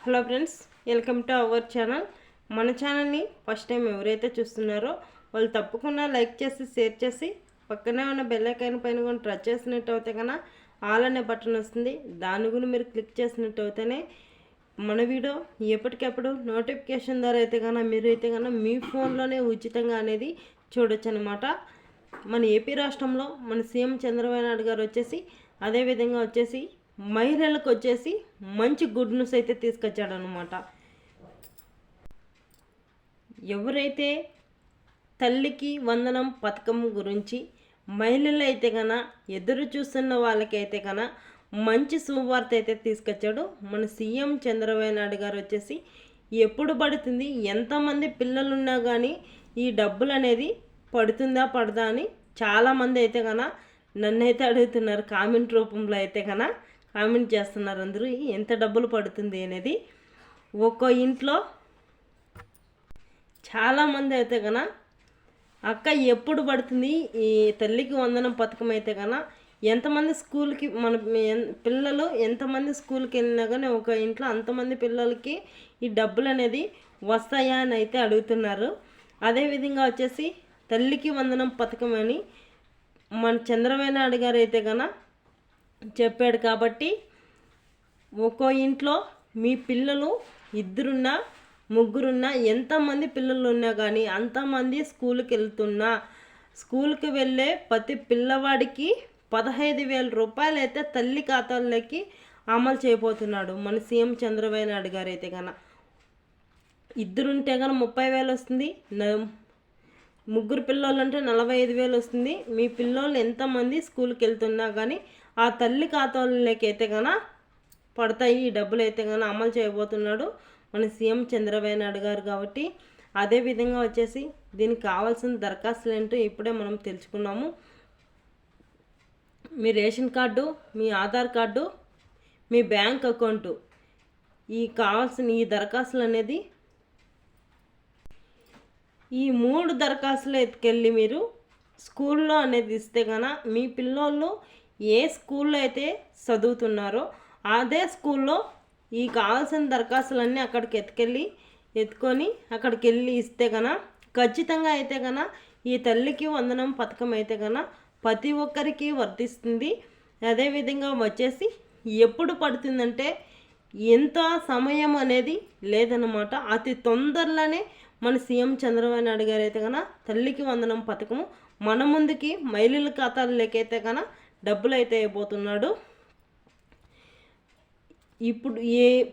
Hello friends, welcome to our channel. మన ఛానల్ని first time ఎవరైతే చూస్తున్నారో వాళ్ళు తప్పకుండా లైక్ చేసి షేర్ చేసి పక్కనే ఉన్న బెల్ ఐకాన్ పైన కూడా టచ్ చేసినట్టు అయితే కన్నా ఆల్ అనే బటన్ వస్తుంది. దాని గురించి మీరు క్లిక్ చేసినట్టు అయితేనే మన వీడియో ఎప్పటికప్పుడు నోటిఫికేషన్ ద్వారా అయితే కన్నా మీరు అయితే కన్నా మీ ఫోన్లోనే ఉచితంగా అనేది చూడొచ్చు అనమాట. మన ఏపీ రాష్ట్రంలో మన సీఎం చంద్రబాబు నాయుడు గారు వచ్చేసి అదేవిధంగా వచ్చేసి మహిళలకు వచ్చేసి మంచి గుడ్ న్యూస్ అయితే తీసుకొచ్చాడనమాట. ఎవరైతే తల్లికి వందనం పథకం గురించి మహిళలు అయితే కన్నా ఎదురు చూస్తున్న వాళ్ళకైతే కన్నా మంచి శుభవార్త అయితే తీసుకొచ్చాడు మన సీఎం చంద్రబాబు నాయుడు గారు. వచ్చేసి ఎప్పుడు పడుతుంది, ఎంతమంది పిల్లలున్నా కానీ ఈ డబ్బులు అనేది పడుతుందా పడదా అని చాలామంది అయితే కన్నా నన్నైతే అడుగుతున్నారు. కామెంట్ రూపంలో అయితే కన్నా కామెంట్ చేస్తున్నారు అందరూ ఎంత డబ్బులు పడుతుంది అనేది. ఒక్కో ఇంట్లో చాలామంది అయితే కన్నా అక్క ఎప్పుడు పడుతుంది ఈ తల్లికి వందనం పథకం అయితే కన్నా, ఎంతమంది స్కూల్కి మన పిల్లలు ఎంతమంది స్కూల్కి వెళ్ళినా కానీ ఒక ఇంట్లో అంతమంది పిల్లలకి ఈ డబ్బులు అనేది వస్తాయా అని అయితే అడుగుతున్నారు. అదేవిధంగా వచ్చేసి తల్లికి వందనం పథకం అని మన చంద్రబాబు నాయుడు గారు అయితే కన్నా చెప్పాడు. కాబట్టి ఒక్కో ఇంట్లో మీ పిల్లలు ఇద్దరున్నా ముగ్గురున్నా ఎంతమంది పిల్లలు ఉన్నా కానీ అంతమంది స్కూల్కి వెళ్ళే ప్రతి పిల్లవాడికి 15,000 రూపాయలు అయితే తల్లి ఖాతాల్లోకి అమలు చేయబోతున్నాడు మన సీఎం చంద్రబాబు నాయుడు గారు. అయితే కన్నా ఇద్దరుంటే కన్నా 30,000 వస్తుంది, ముగ్గురు పిల్లలు అంటే 45,000 వస్తుంది. మీ పిల్లలు ఎంతమంది స్కూల్కి వెళ్తున్నా కానీ ఆ తల్లి ఖాతాలకి అయితే కన్నా పడతాయి. ఈ డబ్బులు అయితే కన్నా అమలు చేయబోతున్నాడు మన సీఎం చంద్రబాబు నాయుడు గారు. కాబట్టి అదేవిధంగా వచ్చేసి దీనికి కావాల్సిన దరఖాస్తులు ఏంటో ఇప్పుడే మనం తెలుసుకున్నాము. మీ రేషన్ కార్డు, మీ ఆధార్ కార్డు, మీ బ్యాంక్ అకౌంటు, ఈ కావాల్సిన ఈ దరఖాస్తులు అనేది ఈ 3 దరఖాస్తులు ఎత్తుకెళ్ళి మీరు స్కూల్లో అనేది ఇస్తే కన్నా మీ పిల్లోళ్ళు ఏ స్కూల్లో అయితే చదువుతున్నారో అదే స్కూల్లో ఈ కావాల్సిన దరఖాస్తులన్నీ అక్కడికి ఎత్తుకొని అక్కడికి వెళ్ళి ఇస్తే కన్నా ఖచ్చితంగా అయితే కన్నా ఈ తల్లికి వందనం పథకం అయితే కన్నా ప్రతి ఒక్కరికి వర్తిస్తుంది. అదేవిధంగా వచ్చేసి ఎప్పుడు పడుతుందంటే ఎంత సమయం అనేది లేదన్నమాట. అతి తొందరలోనే మన సీఎం చంద్రబాబు నాయుడు గారు అయితే కన్నా తల్లికి వందనం పథకము మన ముందుకి మహిళల ఖాతాల్లోకైతే కన్నా డబ్బులు అయితే అయిపోతున్నాడు. ఇప్పుడు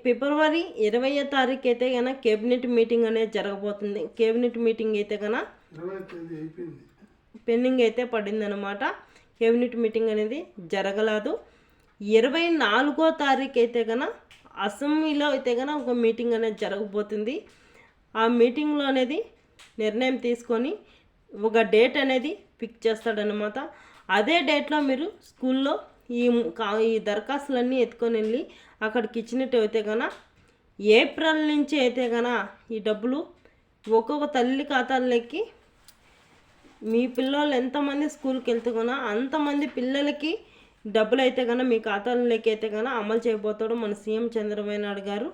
ఫిబ్రవరి 20వ తారీఖు అయితే కన్నా కేబినెట్ మీటింగ్ అనేది జరగబోతుంది. కేబినెట్ మీటింగ్ అయితే కన్నా పెండింగ్ అయితే పడిందనమాట. కేబినెట్ మీటింగ్ అనేది జరగలేదు. 24వ తారీఖు అయితే కన్నా అసెంబ్లీలో అయితే కన్నా ఒక మీటింగ్ అనేది జరగబోతుంది. ఆ మీటింగ్లో అనేది నిర్ణయం తీసుకొని ఒక డేట్ అనేది ఫిక్స్ చేస్తాడనమాట. అదే డేట్లో మీరు స్కూల్లో ఈ దరఖాస్తులన్నీ ఎత్తుకొని వెళ్ళి అక్కడికి ఇచ్చినట్టు అయితే కన్నా ఏప్రిల్ నుంచి అయితే కన్నా ఈ డబ్బులు ఒక్కొక్క తల్లి ఖాతాల్లోకి మీ పిల్లలు ఎంతమంది స్కూల్కి వెళ్తున్నా అంతమంది పిల్లలకి డబ్బులు అయితే కన్నా మీ ఖాతాల్లోకి అయితే కన్నా అమలు చేయబోతాడు మన సీఎం చంద్రబాబు నాయుడు గారు.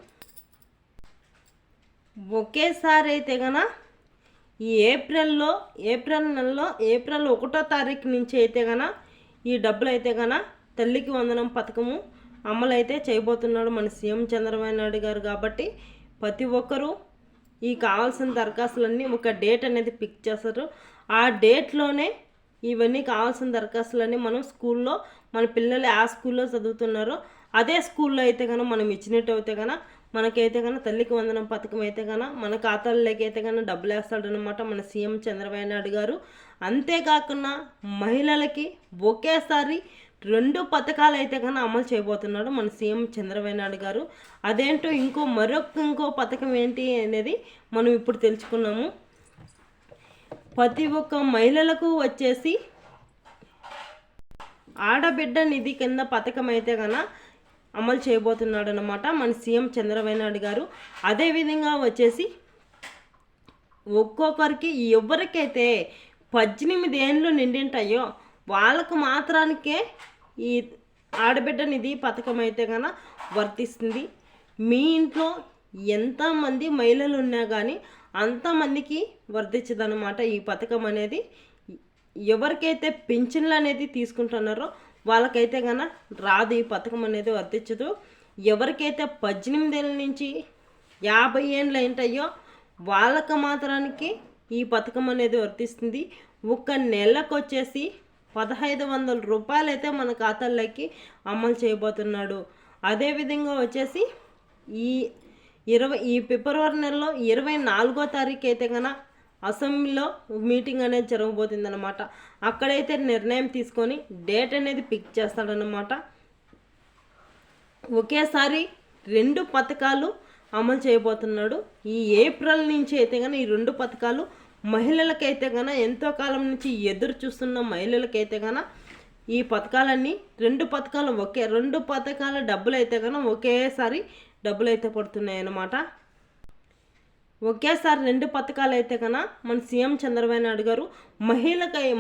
ఒకేసారి అయితే కన్నా ఈ ఏప్రిల్ నెలలో ఏప్రిల్ 1వ తారీఖు నుంచి అయితే కన్నా ఈ డబ్బులు అయితే కన్నా తల్లికి వందనం పథకము అమలు అయితే చేయబోతున్నాడు మన సీఎం చంద్రబాబు నాయుడు గారు. కాబట్టి ప్రతి ఒక్కరూ ఈ కావాల్సిన దరఖాస్తులన్నీ ఒక డేట్ అనేది ఫిక్స్ చేస్తారు. ఆ డేట్లోనే ఇవన్నీ కావాల్సిన దరఖాస్తులన్నీ మనం స్కూల్లో మన పిల్లలు ఆ స్కూల్లో చదువుతున్నారో అదే స్కూల్లో అయితే కన్నా మనం ఇచ్చినట్టు అయితే కన్నా మనకైతే కన్నా తల్లికి వందనం పథకం అయితే కన్నా మన ఖాతాల్లోకి అయితే కన్నా డబ్బులు వేస్తాడనమాట మన సీఎం చంద్రబాబు నాయుడు గారు. అంతేకాకుండా మహిళలకి ఒకేసారి 2 పథకాలు అయితే కన్నా అమలు చేయబోతున్నాడు మన సీఎం చంద్రబాబు నాయుడు గారు. అదేంటో ఇంకో పథకం ఏంటి అనేది మనం ఇప్పుడు తెలుసుకున్నాము. ప్రతి ఒక్క మహిళలకు వచ్చేసి ఆడబిడ్డ నిధి కింద పథకం అయితే కన్నా అమలు చేయబోతున్నాడు అనమాట మన సీఎం చంద్రబాబు నాయుడు గారు. అదేవిధంగా వచ్చేసి ఒక్కొక్కరికి ఎవరికైతే 18 ఏళ్ళు నిండింటాయో వాళ్ళకు మాత్రానికే ఈ ఆడబిడ్డ నిధి పథకం అయితే కన్నా వర్తిస్తుంది. మీ ఇంట్లో ఎంతమంది మహిళలు ఉన్నా కానీ అంతమందికి వర్తించదనమాట ఈ పథకం అనేది. ఎవరికైతే పింఛన్లు అనేది తీసుకుంటున్నారో వాళ్ళకైతే కన్నా రాదు, ఈ పథకం అనేది వర్తించదు. ఎవరికైతే 18 ఏళ్ళ నుంచి 50 ఏళ్ళు ఏంటయ్యో వాళ్ళకి మాత్రానికి ఈ పథకం అనేది వర్తిస్తుంది. ఒక నెలకు వచ్చేసి 1500 రూపాయలు అయితే మన ఖాతాల్లోకి అమలు చేయబోతున్నాడు. అదేవిధంగా వచ్చేసి ఈ ఫిబ్రవరి నెలలో 24వ తారీఖు అయితే కన్నా అసెంబ్లీలో మీటింగ్ అనేది జరగబోతుంది అనమాట. అక్కడైతే నిర్ణయం తీసుకొని డేట్ అనేది పిక్ చేస్తాడనమాట. ఒకేసారి 2 పథకాలు అమలు చేయబోతున్నాడు. ఈ ఏప్రిల్ నుంచి అయితే కన్నా ఈ 2 పథకాలు మహిళలకైతే కన్నా ఎంతో కాలం నుంచి ఎదురు చూస్తున్న మహిళలకైతే కన్నా ఈ పథకాలన్నీ 2 పథకాలు 2 పథకాల డబ్బులు అయితే కన్నా ఒకేసారి డబ్బులు అయితే పడుతున్నాయి అన్నమాట. ఒకేసారి 2 పథకాలు అయితే కన్నా మన సీఎం చంద్రబాబు నాయుడు గారు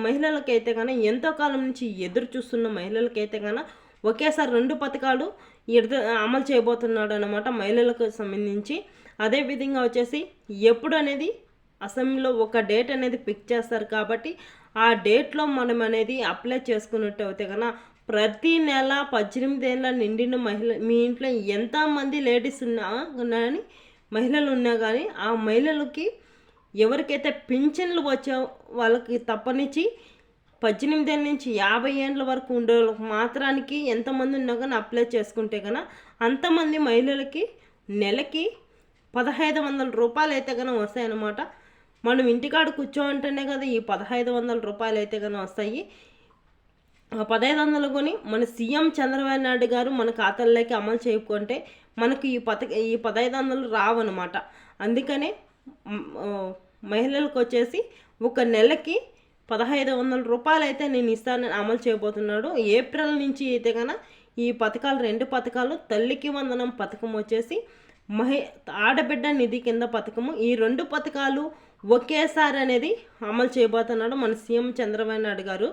మహిళలకైతే కన్నా ఎంతో కాలం నుంచి ఎదురు చూస్తున్న మహిళలకైతే కన్నా ఒకేసారి 2 పథకాలు అమలు చేయబోతున్నాడు అన్నమాట మహిళలకు సంబంధించి. అదేవిధంగా వచ్చేసి ఎప్పుడు అనేది అసెంబ్లీలో ఒక డేట్ అనేది పిక్ చేస్తారు కాబట్టి ఆ డేట్లో మనం అనేది అప్లై చేసుకున్నట్టు అయితే కన్నా ప్రతి నెల 18 ఏళ్ళ నిండిన మీ ఇంట్లో ఎంతమంది లేడీస్ ఉన్నాయని మహిళలు ఉన్నా కానీ ఆ మహిళలకి ఎవరికైతే పింఛన్లు వచ్చే వాళ్ళకి తప్పనిచ్చి 18 ఏళ్ళ నుంచి 50 ఏళ్ళ వరకు ఉండే మాత్రానికి ఎంతమంది ఉన్నా కానీ అప్లై చేసుకుంటే కన్నా అంతమంది మహిళలకి నెలకి 1500 రూపాయలు అయితే కన్నా వస్తాయన్నమాట. మనం ఇంటికాడ కూర్చోంటేనే కదా ఈ 1500 రూపాయలు అయితే కన్నా వస్తాయి. ఆ 1500 కొని మన సీఎం చంద్రబాబు నాయుడు గారు మన ఖాతాల్లోకి అమలు చేయకుంటే మనకు ఈ 1500 రావన్నమాట. అందుకనే మహిళలకు వచ్చేసి ఒక నెలకి 1500 రూపాయలు అయితే నేను ఇస్తానని అమలు చేయబోతున్నాడు. ఏప్రిల్ నుంచి అయితే కన్నా ఈ పథకాలు 2 పథకాలు తల్లికి వందనం పథకం వచ్చేసి ఆడబిడ్డ నిధి కింద పథకము, ఈ 2 పథకాలు ఒకేసారి అనేది అమలు చేయబోతున్నాడు మన సీఎం చంద్రబాబు నాయుడు గారు.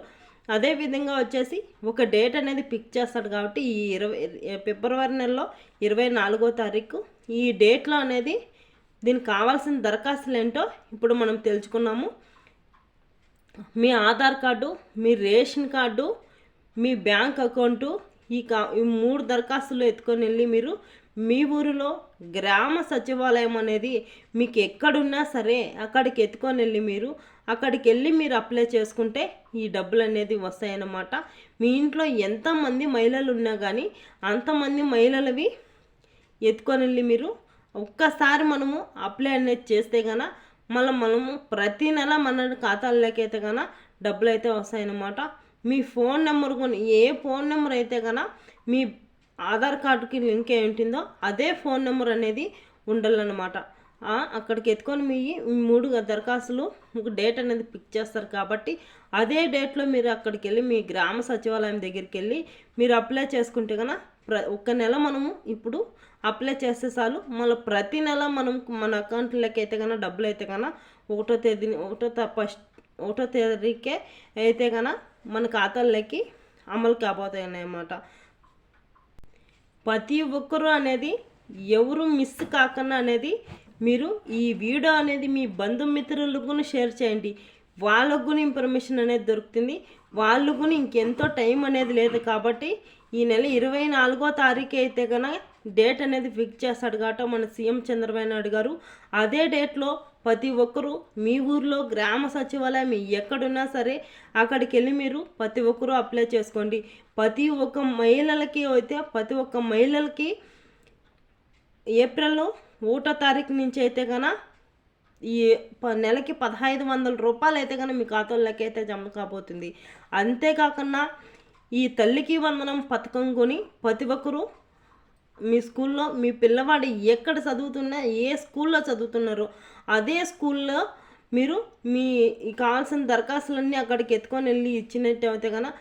అదేవిధంగా వచ్చేసి ఒక డేట్ అనేది పిక్ చేస్తాడు కాబట్టి ఈ ఫిబ్రవరి నెలలో 24వ తారీఖు ఈ డేట్లో అనేది దీనికి కావాల్సిన దరఖాస్తులు ఏంటో ఇప్పుడు మనం తెలుసుకున్నాము. మీ ఆధార్ కార్డు, మీ రేషన్ కార్డు, మీ బ్యాంక్ అకౌంటు, ఈ 3 దరఖాస్తులు ఎత్తుకొని వెళ్ళి మీరు మీ ఊరిలో గ్రామ సచివాలయం అనేది మీకు ఎక్కడున్నా సరే అక్కడికి ఎత్తుకొని వెళ్ళి మీరు అప్లై చేసుకుంటే ఈ డబ్బులు అనేది వస్తాయన్నమాట. మీ ఇంట్లో ఎంతమంది మహిళలు ఉన్నా కానీ అంతమంది మహిళలవి ఎత్తుకొని వెళ్ళి మీరు ఒక్కసారి మనము అప్లై అనేది చేస్తే కన్నా మనము ప్రతి నెల మన ఖాతాల్లోకి అయితే కన్నా డబ్బులు అయితే వస్తాయన్నమాట. మీ ఫోన్ నెంబర్ కొని ఏ ఫోన్ నెంబర్ అయితే కన్నా మీ ఆధార్ కార్డుకి లింక్ అయి ఉంటుందో అదే ఫోన్ నెంబర్ అనేది ఉండాలన్నమాట. అక్కడికి ఎత్తుకొని మీ 3 దరఖాస్తులు మీకు డేట్ అనేది పిక్ చేస్తారు కాబట్టి అదే డేట్లో మీరు అక్కడికి వెళ్ళి మీ గ్రామ సచివాలయం దగ్గరికి వెళ్ళి మీరు అప్లై చేసుకుంటే కన్నా ఒక నెల మనము ఇప్పుడు అప్లై చేస్తే చాలు. మళ్ళీ ప్రతి నెల మనం మన అకౌంట్లోకి అయితే కన్నా డబ్బులు అయితే కన్నా 1వ తేదీకే అయితే కన్నా మన ఖాతాల్లోకి అమలు కాబోతాయి అన్నమాట. ప్రతి ఒక్కరూ అనేది ఎవరు మిస్ కాకుండా అనేది మీరు ఈ వీడియో అనేది మీ బంధుమిత్రులకు షేర్ చేయండి. వాళ్ళకు కూడా ఇన్ఫర్మేషన్ అనేది దొరుకుతుంది. వాళ్ళు కూడా ఇంకెంతో టైం అనేది లేదు కాబట్టి ఈ నెల 24వ తారీఖు అయితే కన్నా డేట్ అనేది ఫిక్స్ చేస్తాడు కాబట్టి మన సీఎం చంద్రబాబు నాయుడు గారు అదే డేట్లో ప్రతి ఒక్కరూ మీ ఊర్లో గ్రామ సచివాలయం ఎక్కడున్నా సరే అక్కడికి వెళ్ళి మీరు ప్రతి ఒక్కరూ అప్లై చేసుకోండి. ప్రతి ఒక్క మహిళలకి ఏప్రిల్లో 1వ తారీఖు నుంచి అయితే కన్నా ఈ నెలకి 1500 రూపాయలు అయితే కన్నా మీ ఖాతాల్లోకి అయితే జమ కాబోతుంది. అంతేకాకుండా ఈ తల్లికి వందనం పథకం కొని ప్రతి ఒక్కరూ మీ స్కూల్లో మీ పిల్లవాడు ఎక్కడ చదువుతున్నా ఏ స్కూల్లో చదువుతున్నారో అదే స్కూల్లో మీరు కావాల్సిన దరఖాస్తులన్నీ అక్కడికి ఎత్తుకొని వెళ్ళి ఇచ్చినట్టు అయితే కన్నా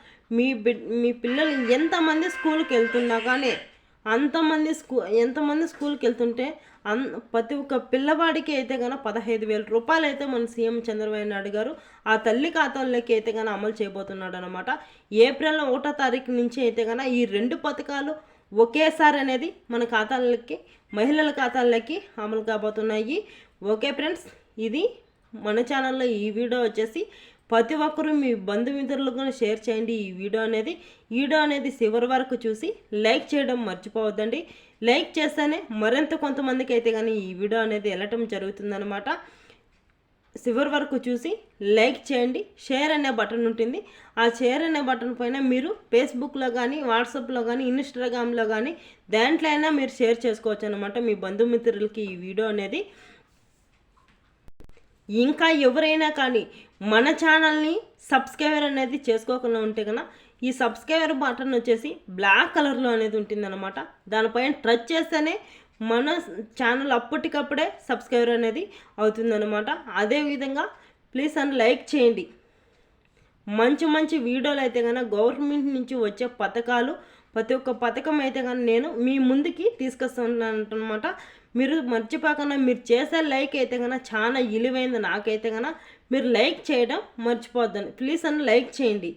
మీ పిల్లలు ఎంతమంది స్కూల్కి వెళ్తున్నా కానీ ఎంతమంది స్కూల్కి వెళ్తుంటే ప్రతి ఒక్క పిల్లవాడికి అయితే కన్నా 15,000 రూపాయలు అయితే మన సీఎం చంద్రబాబు నాయుడు గారు ఆ తల్లి ఖాతాల్లోకి అయితే కన్నా అమలు చేయబోతున్నాడు అనమాట. ఏప్రిల్ 1వ తారీఖు నుంచి అయితే కన్నా ఈ 2 పథకాలు ఒకేసారి అనేది మన ఖాతాలకి మహిళల ఖాతాల్లోకి అమలు కాబోతున్నాయి. ఓకే ఫ్రెండ్స్, ఇది మన ఛానల్లో ఈ వీడియో వచ్చేసి ప్రతి ఒక్కరూ మీ బంధుమిత్రులకు షేర్ చేయండి. ఈ వీడియో అనేది చివరి వరకు చూసి లైక్ చేయడం మర్చిపోవద్దండి. లైక్ చేస్తేనే మరింత కొంతమందికి అయితే కానీ ఈ వీడియో అనేది వెళ్ళటం జరుగుతుందన్నమాట. చివరి వరకు చూసి లైక్ చేయండి. షేర్ అనే బటన్ ఉంటుంది. ఆ షేర్ అనే బటన్ పైన మీరు ఫేస్బుక్లో కానీ, వాట్సాప్లో కానీ, ఇన్స్టాగ్రామ్లో కానీ దాంట్లో అయినా మీరు షేర్ చేసుకోవచ్చు అనమాట మీ బంధుమిత్రులకి ఈ వీడియో అనేది. ఇంకా ఎవరైనా కానీ మన ఛానల్ని సబ్స్క్రైబర్ అనేది చేసుకోకుండా ఉంటే కన్నా ఈ సబ్స్క్రైబర్ బటన్ వచ్చేసి బ్లాక్ కలర్లో అనేది ఉంటుందన్నమాట. దానిపైన టచ్ చేస్తేనే మన ఛానల్ అప్పటికప్పుడే సబ్స్క్రైబర్ అనేది అవుతుందన్నమాట. అదేవిధంగా ప్లీజ్ అని లైక్ చేయండి. మంచి మంచి వీడియోలు అయితే కన్నా గవర్నమెంట్ నుంచి వచ్చే పథకాలు ప్రతి ఒక్క పథకం అయితే కానీ నేను మీ ముందుకి తీసుకొస్తున్నాను అనమాట. మీరు మర్చిపోకుండా మీరు చేసే లైక్ అయితే కన్నా చాలా విలువైంది నాకైతే కన్నా. మీరు లైక్ చేయడం మర్చిపోద్దండి. ప్లీజ్ అని లైక్ చేయండి.